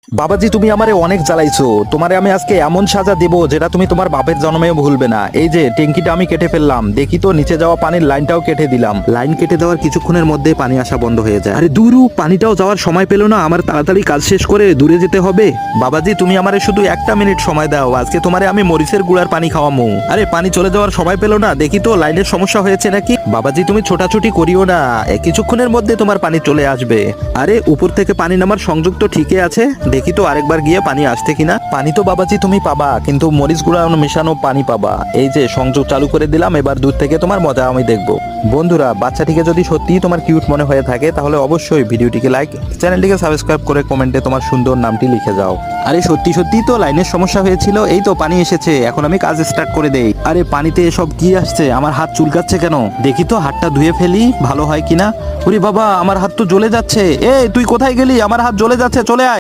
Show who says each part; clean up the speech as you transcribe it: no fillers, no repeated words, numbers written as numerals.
Speaker 1: বাবাজি তুমি আমারে অনেক জ্বালাইছো, তোমারে আমি আজকে এমন সাজা দেব যেটা তুমি তোমার বাপের জন্মেও ভুলবে না। এই যে ট্যাঙ্কিটা আমি কেটে ফেললাম, দেখি তো নিচে যাওয়া পানির লাইনটাও কেটে দিলাম। লাইন কেটে দেওয়ার কিছুক্ষণের মধ্যে পানি আসা বন্ধ হয়ে যায়। আরে দূরু, পানিটাও যাওয়ার সময় পেলো না, আমার তাড়াতাড়ি কাজ শেষ করে দূরে যেতে হবে। বাবাজি তুমি আমারে শুধু একটা মিনিট সময় দাও, আজকে তোমারে আমি মরিচের গুঁড়ার পানি খাওয়ামু। আরে পানি চলে যাওয়ার সময় পেলো না, দেখি তো লাইনের সমস্যা হয়েছে নাকি। বাবাজি তুমি ছোটাছুটি করিও না, কিছুক্ষণের মধ্যে তোমার পানি চলে আসবে। আরে উপর থেকে পানি নামার সংযোগ তো ঠিকই আছে, দেখি তো আরেকবার গিয়ে পানি আসছে কিনা। পানি তো বাবাজি তুমি পাবা, কিন্তু মরিচ গুঁড়া মেশানো পানি পাবা। এই যে সংযোগ চালু করে দিলাম, এবার দূর থেকে তোমার মজা আমি দেখবো। বন্ধুরা, বাচ্চাটিকে যদি সত্যিই তোমার কিউট মনে হয়ে থাকে তাহলে অবশ্যই ভিডিওটিকে লাইক, চ্যানেলটিকে সাবস্ক্রাইব করে কমেন্টে তোমার সুন্দর নামটি লিখে যাও। আরে সত্যি সত্যি তো লাইনের সমস্যা হয়েছিল, এই তো পানি এসেছে, এখন আমি কাজ স্টার্ট করে দেই। আরে পানিতে এসব কি আসছে, আমার হাত চুলকাচ্ছে কেন, দেখি তো হাতটা ধুয়ে ফেলি ভালো হয় কিনা। ওরে বাবা, আমার হাত তো জ্বলে যাচ্ছে। এ তুই কোথায় গেলি, আমার হাত জ্বলে যাচ্ছে, চলে আয়।